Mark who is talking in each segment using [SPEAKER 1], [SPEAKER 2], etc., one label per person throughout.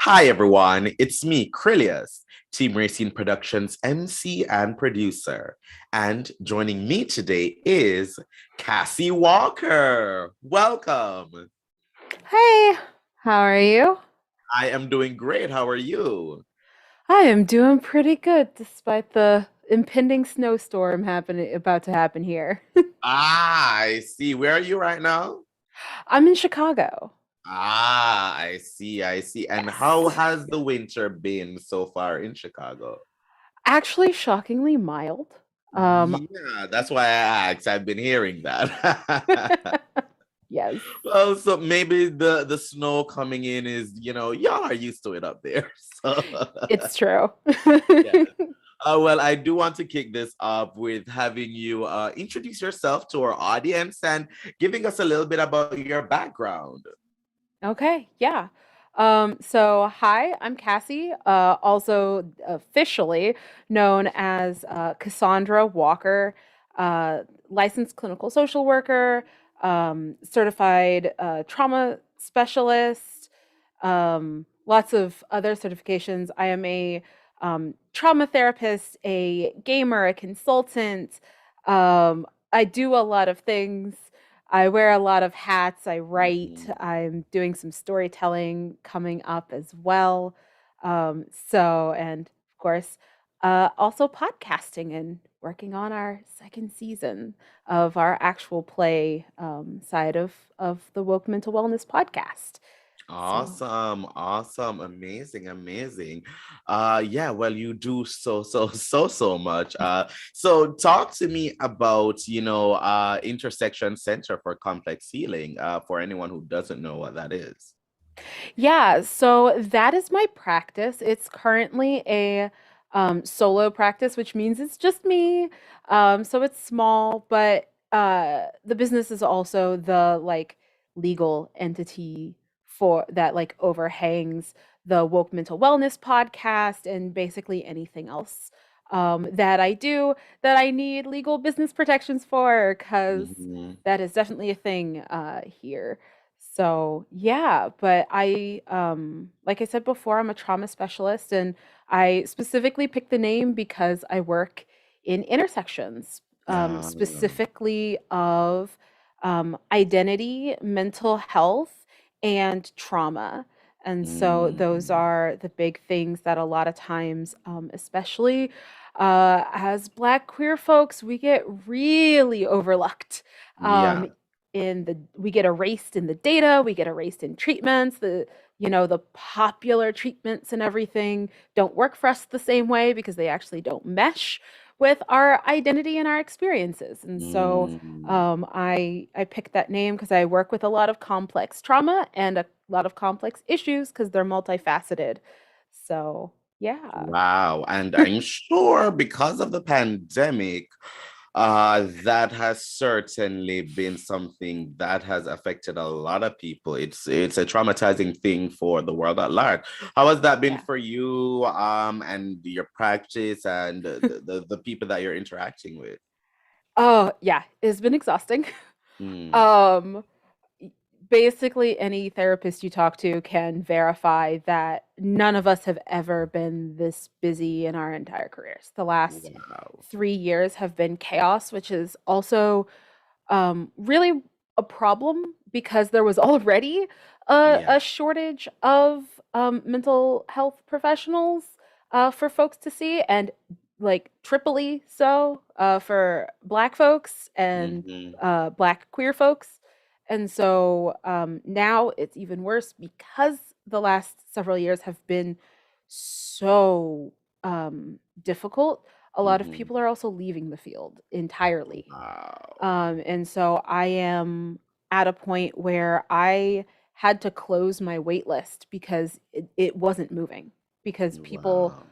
[SPEAKER 1] Hi, everyone. It's me, Krylios, Team Racing Productions MC and producer. And joining me today is Cassie Walker. Welcome.
[SPEAKER 2] Hey, how are you?
[SPEAKER 1] I am doing great. How are you?
[SPEAKER 2] I am doing pretty good despite the impending snowstorm happening about to happen here.
[SPEAKER 1] I see. Where are you right now?
[SPEAKER 2] I'm in Chicago.
[SPEAKER 1] I see. I see. And how
[SPEAKER 2] Yes.
[SPEAKER 1] has the winter been so far in Chicago?
[SPEAKER 2] Actually shockingly mild. Um
[SPEAKER 1] Yeah, that's why I asked. I've been hearing that.
[SPEAKER 2] yes,
[SPEAKER 1] Well, so maybe the snow coming in is, y'all are used to it up there. So
[SPEAKER 2] it's true.
[SPEAKER 1] yeah. Well, I do want to kick this off with having you introduce yourself to our audience and giving us a little bit about your background.
[SPEAKER 2] Okay, yeah. So hi, I'm Cassie, also officially known as Cassandra Walker, licensed clinical social worker, certified trauma specialist, lots of other certifications. I am a trauma therapist, a gamer, a consultant. I do a lot of things. I wear a lot of hats. I write.
[SPEAKER 1] Mhm.
[SPEAKER 2] I'm doing some storytelling coming up as well. And of course, also podcasting and working on our second season of our actual play side of the Woke Mental Wellness podcast. So
[SPEAKER 1] Awesome, awesome, amazing, amazing. Yeah, well, you do so much. So talk to me about, Intersection Center for Complex Healing, for anyone who doesn't know what that is.
[SPEAKER 2] yeah, so that is my practice. It's currently a solo practice, which means it's just me. So it's small, but the business is also the like legal entity for that like overhangs the Woke Mental Wellness podcast and basically anything else that I do that I need legal business protections for, because
[SPEAKER 1] Mhm.
[SPEAKER 2] that is definitely a thing here. So, yeah, but like I said before, I'm a trauma specialist, and I specifically picked the name because I work in intersections,
[SPEAKER 1] Uh,
[SPEAKER 2] specifically of identity, mental health, and trauma. And so those
[SPEAKER 1] mm,
[SPEAKER 2] are the big things that a lot of times, especially as Black queer folks, we get really overlooked. Um,
[SPEAKER 1] yeah.
[SPEAKER 2] in the we get erased in the data, we get erased in treatments, the popular treatments and everything don't work for us the same way because they actually don't mesh with our identity and our experiences. And so
[SPEAKER 1] Mm.
[SPEAKER 2] I picked that name because I work with a lot of complex trauma and a lot of complex issues because they're multifaceted. So yeah.
[SPEAKER 1] Wow. And I'm sure because of the pandemic, that has certainly been something that has affected a lot of people. It's a traumatizing thing for the world at large. How has that been
[SPEAKER 2] Yeah.
[SPEAKER 1] for you, and your practice and the people that you're interacting with?
[SPEAKER 2] Oh, yeah, it's been exhausting.
[SPEAKER 1] Mm,
[SPEAKER 2] Um, Basically, any therapist you talk to can verify that none of us have ever been this busy in our entire careers. The last
[SPEAKER 1] wow.
[SPEAKER 2] 3 years have been chaos, which is also really a problem because there was already
[SPEAKER 1] Yeah.
[SPEAKER 2] a shortage of mental health professionals for folks to see, and like triply so for Black folks and
[SPEAKER 1] Hmm.
[SPEAKER 2] Black queer folks. And so now it's even worse because the last several years have been so difficult. A lot of
[SPEAKER 1] Hmm.
[SPEAKER 2] people are also leaving the field entirely.
[SPEAKER 1] Wow.
[SPEAKER 2] And so I am at a point where I had to close my wait list because it wasn't moving, because people
[SPEAKER 1] Wow.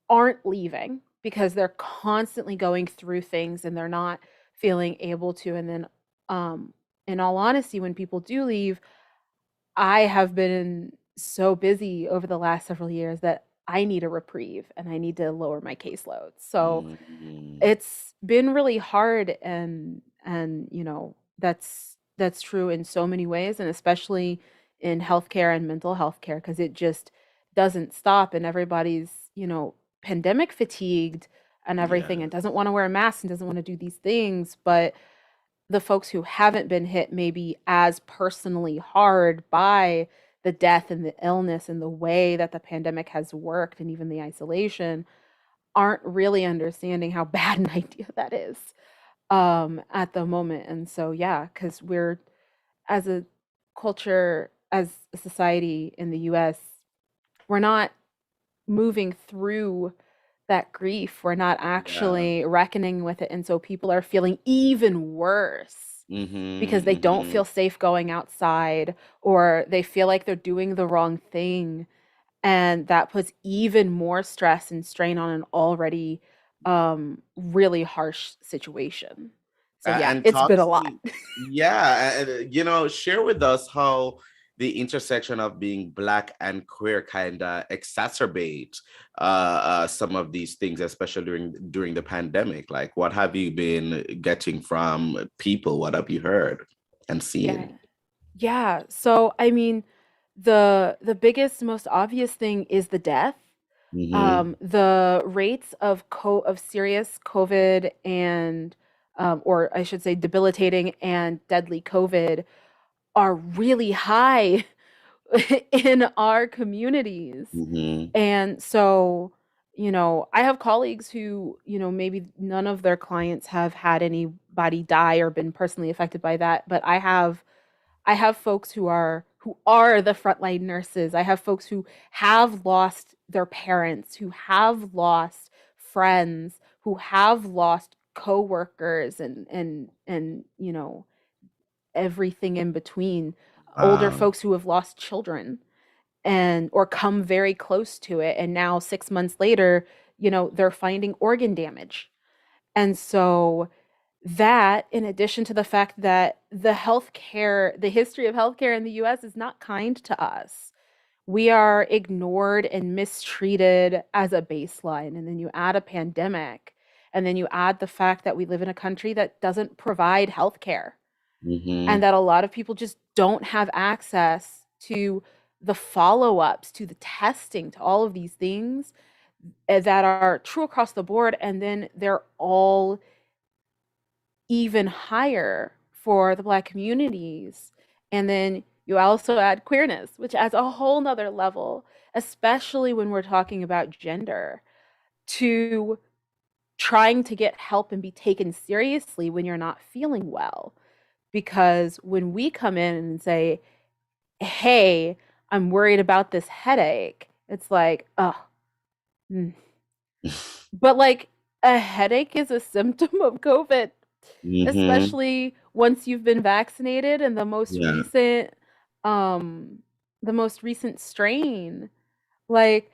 [SPEAKER 2] aren't leaving because they're constantly going through things and they're not feeling able to. And then, in all honesty, when people do leave, I have been so busy over the last several years that I need a reprieve and I need to lower my caseload. So
[SPEAKER 1] Hmm.
[SPEAKER 2] it's been really hard, and that's true in so many ways, and especially in healthcare and mental health care, because it just doesn't stop, and everybody's, pandemic fatigued and everything, and
[SPEAKER 1] Yes.
[SPEAKER 2] doesn't want to wear a mask and doesn't want to do these things. But the folks who haven't been hit maybe as personally hard by the death and the illness and the way that the pandemic has worked and even the isolation aren't really understanding how bad an idea that is at the moment. And so yeah, because we're, as a culture, as a society in the US, we're not moving through that grief. We're not
[SPEAKER 1] Yeah.
[SPEAKER 2] actually reckoning with it. And so people are feeling even worse because they don't
[SPEAKER 1] Mm-hmm.
[SPEAKER 2] feel safe going outside, or they feel like they're doing the wrong thing. And that puts even more stress and strain on an already really harsh situation. So yeah,
[SPEAKER 1] And
[SPEAKER 2] it's
[SPEAKER 1] talk
[SPEAKER 2] been a
[SPEAKER 1] to
[SPEAKER 2] lot.
[SPEAKER 1] me, yeah, and share with us how the intersection of being Black and queer kind of exacerbate some of these things, especially during the pandemic. Like, what have you been getting from people? What have you heard and
[SPEAKER 2] Yeah.
[SPEAKER 1] seen?
[SPEAKER 2] Yeah. So I mean, the biggest, most obvious thing is the death.
[SPEAKER 1] Mm-hmm.
[SPEAKER 2] The rates of serious COVID and or I should say debilitating and deadly COVID are really high in our communities.
[SPEAKER 1] Mm-hmm.
[SPEAKER 2] And so, I have colleagues who, maybe none of their clients have had anybody die or been personally affected by that, but I have folks who are the frontline nurses. I have folks who have lost their parents, who have lost friends, who have lost coworkers and everything in between. Older
[SPEAKER 1] Wow.
[SPEAKER 2] folks who have lost children and or come very close to it, and now 6 months later, they're finding organ damage. And so that, in addition to the fact that the history of healthcare in the US is not kind to us. We are ignored and mistreated as a baseline. And then you add a pandemic, and then you add the fact that we live in a country that doesn't provide healthcare, and
[SPEAKER 1] Mm-hmm.
[SPEAKER 2] that a lot of people just don't have access to the follow ups, to the testing, to all of these things that are true across the board. And then they're all even higher for the Black communities. And then you also add queerness, which adds a whole nother level, especially when we're talking about gender, to trying to get help and be taken seriously when you're not feeling well. Because when we come in and say, hey, I'm worried about this headache, it's like, oh, mm. But like a headache is a symptom of COVID,
[SPEAKER 1] Mm-hmm.
[SPEAKER 2] especially once you've been vaccinated, and
[SPEAKER 1] Yeah.
[SPEAKER 2] um the most recent strain. Like,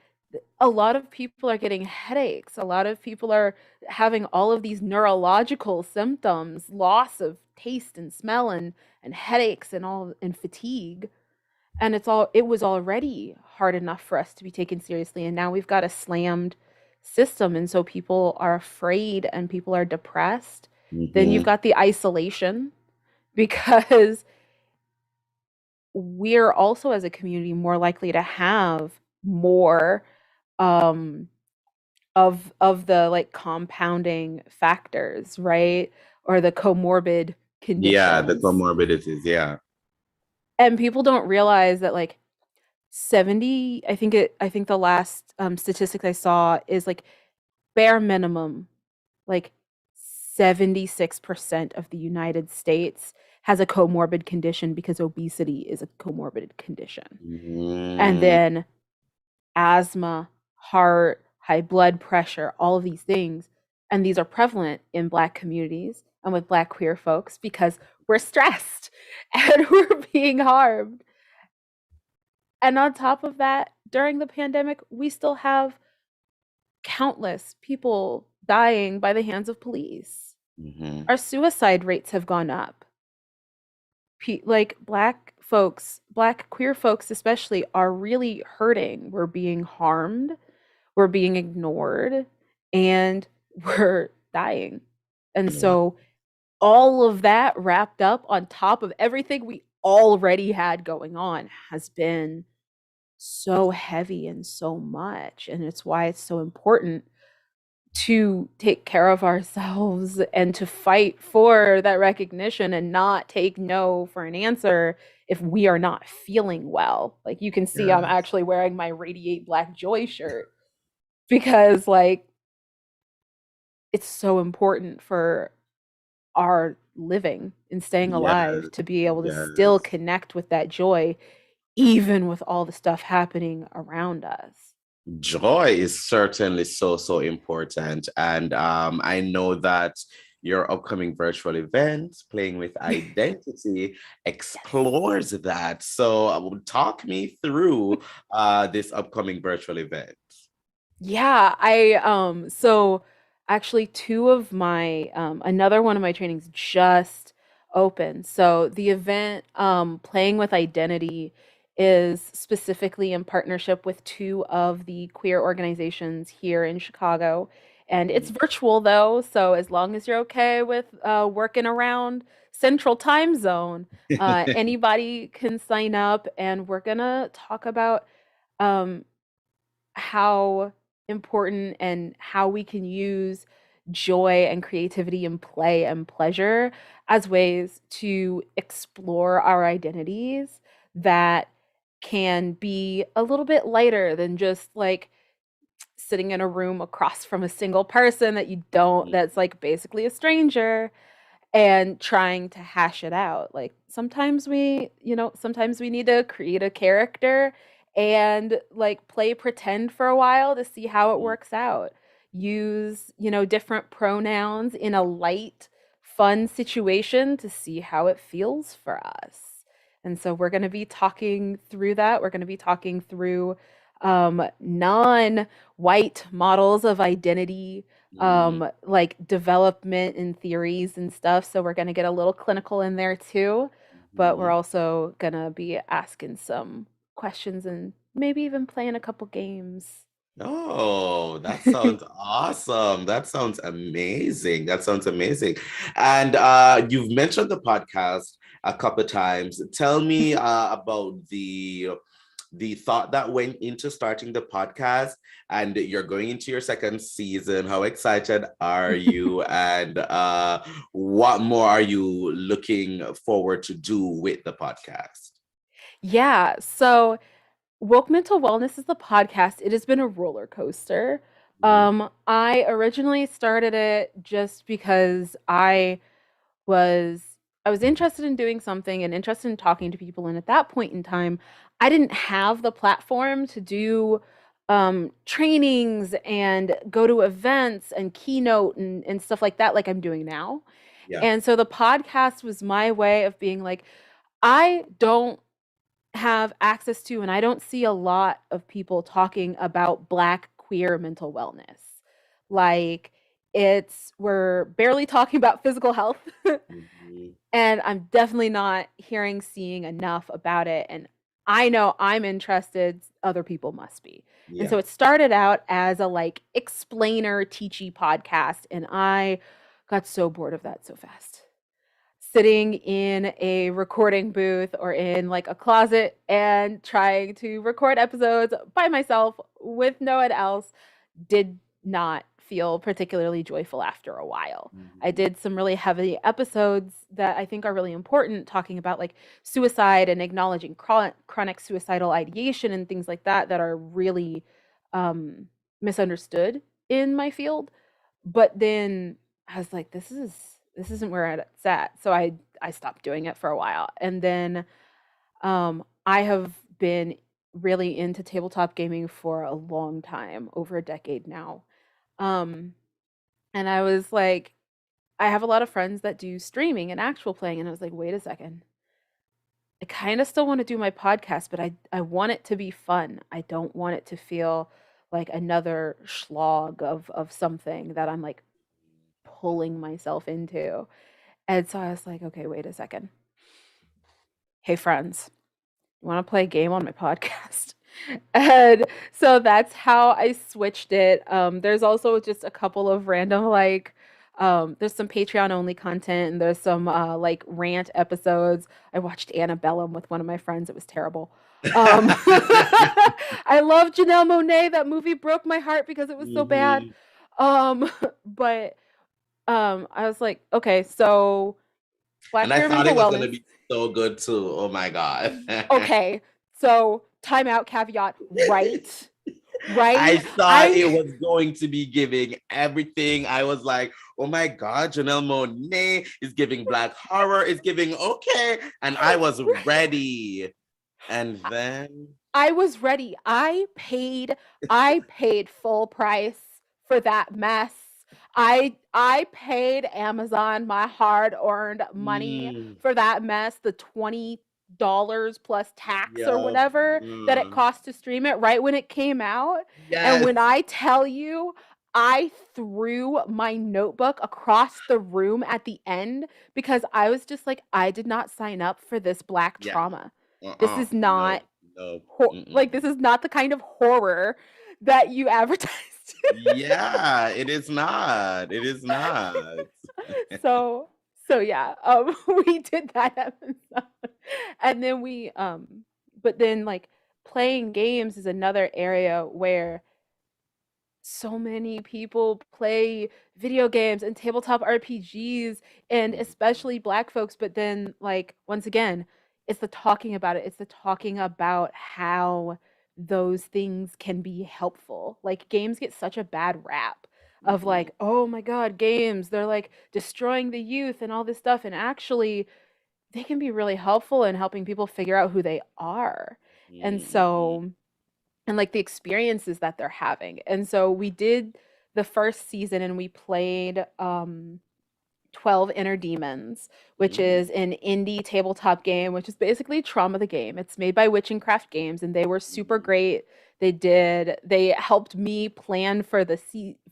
[SPEAKER 2] a lot of people are getting headaches. A lot of people are having all of these neurological symptoms, loss of taste and smell, and headaches and all, and fatigue. And it was already hard enough for us to be taken seriously, and now we've got a slammed system, and so people are afraid and people are depressed. Then you've
[SPEAKER 1] Mm-hmm.
[SPEAKER 2] got the isolation, because we're also, as a community, more likely to have more um of the, like, compounding factors, right? Or the comorbid
[SPEAKER 1] Yeah, the
[SPEAKER 2] conditions.
[SPEAKER 1] comorbidities. Yeah.
[SPEAKER 2] And people don't realize that, like, 70, I think the last statistics I saw is, like, bare minimum, like, 76% of the United States has a comorbid condition, because obesity is a comorbid condition. And
[SPEAKER 1] Mm-hmm.
[SPEAKER 2] then asthma, heart, high blood pressure, all of these things. And these are prevalent in Black communities and with Black queer folks, because we're stressed and we're being harmed. And on top of that, during the pandemic, we still have countless people dying by the hands of police.
[SPEAKER 1] Mm-hmm.
[SPEAKER 2] Our suicide rates have gone up. Like, Black folks, Black queer folks especially, are really hurting. We're being harmed, we're being ignored, and we're dying. And
[SPEAKER 1] Yeah.
[SPEAKER 2] so all of that wrapped up on top of everything we already had going on has been so heavy and so much. And it's why it's so important to take care of ourselves and to fight for that recognition and not take no for an answer if we are not feeling well. Like you can see I'm
[SPEAKER 1] Yes.
[SPEAKER 2] actually wearing my Radiate Black Joy shirt because like it's so important for our living and staying alive
[SPEAKER 1] Yes.
[SPEAKER 2] to be able to still
[SPEAKER 1] Yes.
[SPEAKER 2] connect with that joy even with all the stuff happening around us.
[SPEAKER 1] Joy is certainly so, so important. And I know that your upcoming virtual event, Playing with Identity, explores that. So talk me through this upcoming virtual event.
[SPEAKER 2] Yeah, I actually two of my another one of my trainings just opened. So the event Playing with Identity is specifically in partnership with two of the queer organizations here in Chicago. And it's
[SPEAKER 1] Mhm.
[SPEAKER 2] virtual though, so as long as you're okay with working around Central Time Zone, anybody can sign up and we're gonna talk about um how important and how we can use joy and creativity and play and pleasure as ways to explore our identities that can be a little bit lighter than just like sitting in a room across from a single person that you don't
[SPEAKER 1] Mhm.
[SPEAKER 2] that's like basically a stranger and trying to hash it out. Like sometimes sometimes we need to create a character and like play pretend for a while to see how it works out. Use, different pronouns in a light, fun situation to see how it feels for us. And so we're going to be talking through that. We're going to be talking through non-white models of identity,
[SPEAKER 1] Mhm.
[SPEAKER 2] like development and theories and stuff. So we're going to get a little clinical in there too, but we're
[SPEAKER 1] Mhm.
[SPEAKER 2] also going to be asking some questions and maybe even playing a couple games.
[SPEAKER 1] Oh, that sounds awesome. That sounds amazing. That sounds amazing. And you've mentioned the podcast a couple of times. Tell me about the thought that went into starting the podcast, and you're going into your second season. How excited are you? And what more are you looking forward to do with the podcast?
[SPEAKER 2] Yeah. So Woke Mental Wellness is the podcast. It has been a roller coaster.
[SPEAKER 1] Mhm.
[SPEAKER 2] I originally started it just because was I was interested in doing something and interested in talking to people, and at that point in time, I didn't have the platform to do trainings and go to events and keynote and stuff like I'm doing now.
[SPEAKER 1] Yeah.
[SPEAKER 2] And so the podcast was my way of being like, I don't have access to, and I don't see a lot of people talking about Black queer mental wellness. Like, we're barely talking about physical health.
[SPEAKER 1] Mhm.
[SPEAKER 2] And I'm definitely not seeing enough about it. And I know I'm interested, other people must be. And
[SPEAKER 1] Yeah.
[SPEAKER 2] so it started out as a like explainer, teachy podcast. And I got so bored of that so fast. Sitting in a recording booth or in like a closet and trying to record episodes by myself with no one else did not feel particularly joyful after a while. I
[SPEAKER 1] Mhm.
[SPEAKER 2] did some really heavy episodes that I think are really important, talking about like suicide and acknowledging chronic suicidal ideation and things like that that are really misunderstood in my field. But then I was like, this isn't where it's at. So I stopped doing it for a while, and then I have been really into tabletop gaming for a long time, over a decade now. Um, and I was like, I have a lot of friends that do streaming and actual playing, and I was like, wait a second. I kind of still want to do my podcast, but I want it to be fun. I don't want it to feel like another slog of something that I'm like pulling myself into. And so I was like, okay, wait a second. Hey friends, you want to play a game on my podcast? And so that's how I switched it. There's also just a couple of random like There's some Patreon only content and there's some like rant episodes. I watched Annabellum with one of my friends. It was terrible. I love Janelle Monáe. That movie broke my heart because it was so bad.
[SPEAKER 1] Mhm.
[SPEAKER 2] But I was like, okay, so
[SPEAKER 1] And
[SPEAKER 2] Black
[SPEAKER 1] I
[SPEAKER 2] Mirror
[SPEAKER 1] thought it
[SPEAKER 2] Mental
[SPEAKER 1] was gonna
[SPEAKER 2] Wellness.
[SPEAKER 1] be so good too. Oh my God.
[SPEAKER 2] Okay, so timeout caveat, right?
[SPEAKER 1] I
[SPEAKER 2] Right?
[SPEAKER 1] thought it
[SPEAKER 2] I
[SPEAKER 1] was going to be giving everything. I was like, oh my God, Janelle Monáe is giving black horror, is giving okay. And I was ready. And then,
[SPEAKER 2] I was ready. I paid full price for that mess. I paid Amazon my hard-earned money
[SPEAKER 1] mm,
[SPEAKER 2] for that mess, the $20 plus tax or
[SPEAKER 1] yeah,
[SPEAKER 2] whatever that it cost to stream it right when it came out. And
[SPEAKER 1] yes,
[SPEAKER 2] when I tell you I threw my notebook across the room at the end because I was just like, I did not sign up for this black
[SPEAKER 1] yeah,
[SPEAKER 2] trauma. This is not
[SPEAKER 1] no, no,
[SPEAKER 2] like this is not the kind of horror that you advertised.
[SPEAKER 1] yeah, it is not. It is not.
[SPEAKER 2] so so yeah, we did that episode, and then but then like playing games is another area where so many people play video games and tabletop RPGs and especially black folks, but then like once again it's the talking about it, it's the talking about how those things can be helpful. Like games get such a bad rap of
[SPEAKER 1] Mhm,
[SPEAKER 2] like, oh my god, games, they're like destroying the youth and all this stuff, and actually they can be really helpful in helping people figure out who they are. And
[SPEAKER 1] mhm,
[SPEAKER 2] so and like the experiences that they're having. And so we did the first season and we played 12 Inner Demons, which
[SPEAKER 1] mhm,
[SPEAKER 2] is an indie tabletop game, which is basically Trauma the Game. It's made by Witchcraft Games and they were super
[SPEAKER 1] mhm,
[SPEAKER 2] great. They helped me plan for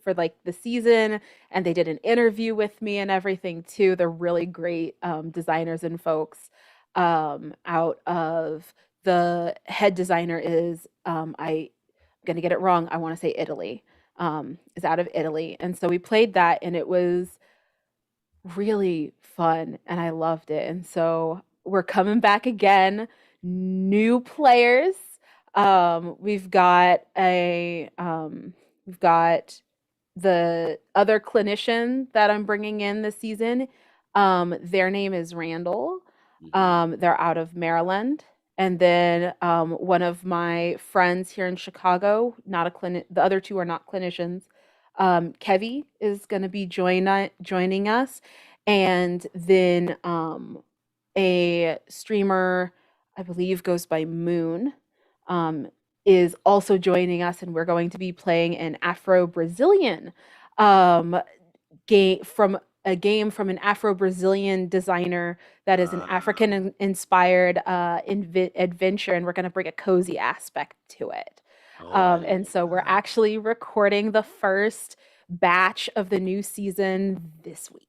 [SPEAKER 2] for like the season, and they did an interview with me and everything too. They're really great designers and folks. Out of the head designer is I'm gonna get it wrong. I want to say Italy. Is out of Italy. And so we played that and it was really fun and I loved it. And so we're coming back again, new players. We've got the other clinician that I'm bringing in this season. Their name is Randall.
[SPEAKER 1] mhm.
[SPEAKER 2] They're out of Maryland. And then one of my friends here in Chicago, not a clinic, the other two are not clinicians. Kevy is going to be joining us. And then a streamer, I believe, goes by Moon, um, is also joining us, and we're going to be playing an Afro Brazilian um, game from an Afro Brazilian designer that is an
[SPEAKER 1] Uh,
[SPEAKER 2] African inspired adventure, and we're going to bring a cozy aspect to it.
[SPEAKER 1] oh, I
[SPEAKER 2] And
[SPEAKER 1] love
[SPEAKER 2] so we're
[SPEAKER 1] that.
[SPEAKER 2] actually recording the first batch of the new season this week.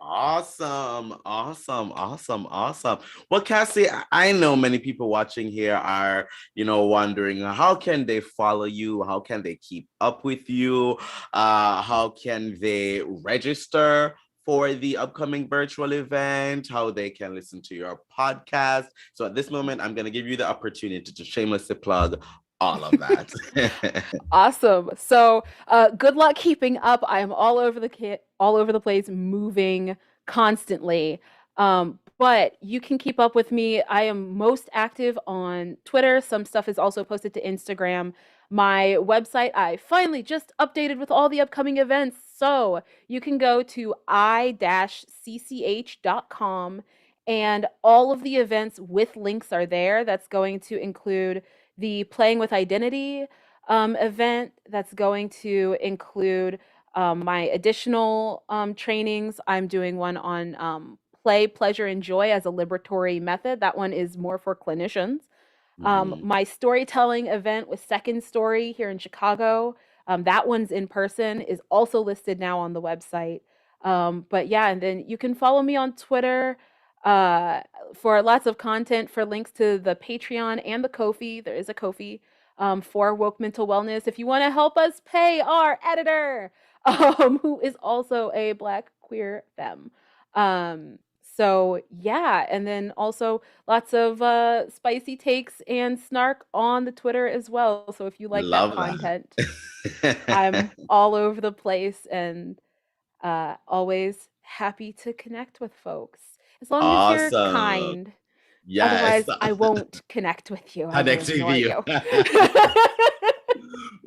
[SPEAKER 1] Awesome, awesome, awesome, awesome. Well, Cassie, I know many people watching here are, wondering how can they follow you? How can they keep up with you? How can they register for the upcoming virtual event? How they can listen to your podcast? So at this moment, I'm going to give you the opportunity to shamelessly plug all of that.
[SPEAKER 2] Awesome. So, good luck keeping up. I am all over the place, moving constantly. But you can keep up with me. I am most active on Twitter. Some stuff is also posted to Instagram. My website, I finally just updated with all the upcoming events. So you can go to i-cch.com and all of the events with links are there. That's going to include the Playing with Identity event that's going to include my additional trainings. I'm doing one on play, pleasure, and joy as a liberatory method. That one is more for clinicians.
[SPEAKER 1] Mhm.
[SPEAKER 2] My storytelling event with Second Story here in Chicago, that one's in person, is also listed now on the website. But yeah, and then you can follow me on Twitter uh, for lots of content, for links to the Patreon and the Ko-fi. There is a Ko-fi for Woke Mental Wellness. If you want to help us pay our editor, who is also a Black queer femme. Um, so yeah, and then also lots of spicy takes and snark on the Twitter as well. So if you like that
[SPEAKER 1] Love
[SPEAKER 2] content,
[SPEAKER 1] that.
[SPEAKER 2] I'm all over the place and always happy to connect with folks. As long as you're
[SPEAKER 1] Awesome.
[SPEAKER 2] kind.
[SPEAKER 1] Yes.
[SPEAKER 2] Otherwise, I won't connect with you. I will
[SPEAKER 1] Connect with
[SPEAKER 2] ignore
[SPEAKER 1] you.
[SPEAKER 2] you.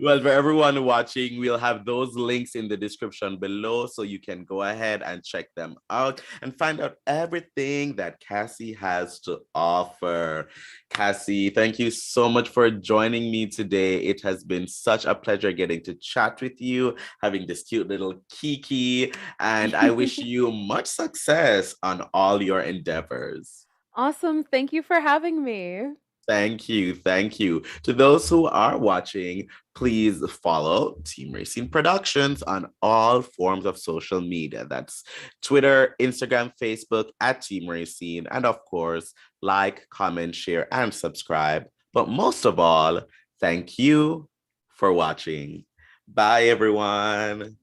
[SPEAKER 1] Well, for everyone watching, we'll have those links in the description below so you can go ahead and check them out and find out everything that Cassie has to offer. Cassie, thank you so much for joining me today. It has been such a pleasure getting to chat with you, having this cute little Kiki, and I wish you much success on all your endeavors.
[SPEAKER 2] Awesome. Thank you for having me.
[SPEAKER 1] Thank you. Thank you. To those who are watching, please follow Team Racing Productions on all forms of social media. That's Twitter, Instagram, Facebook at Team Racing. And of course, like, comment, share, and subscribe. But most of all, thank you for watching. Bye, everyone.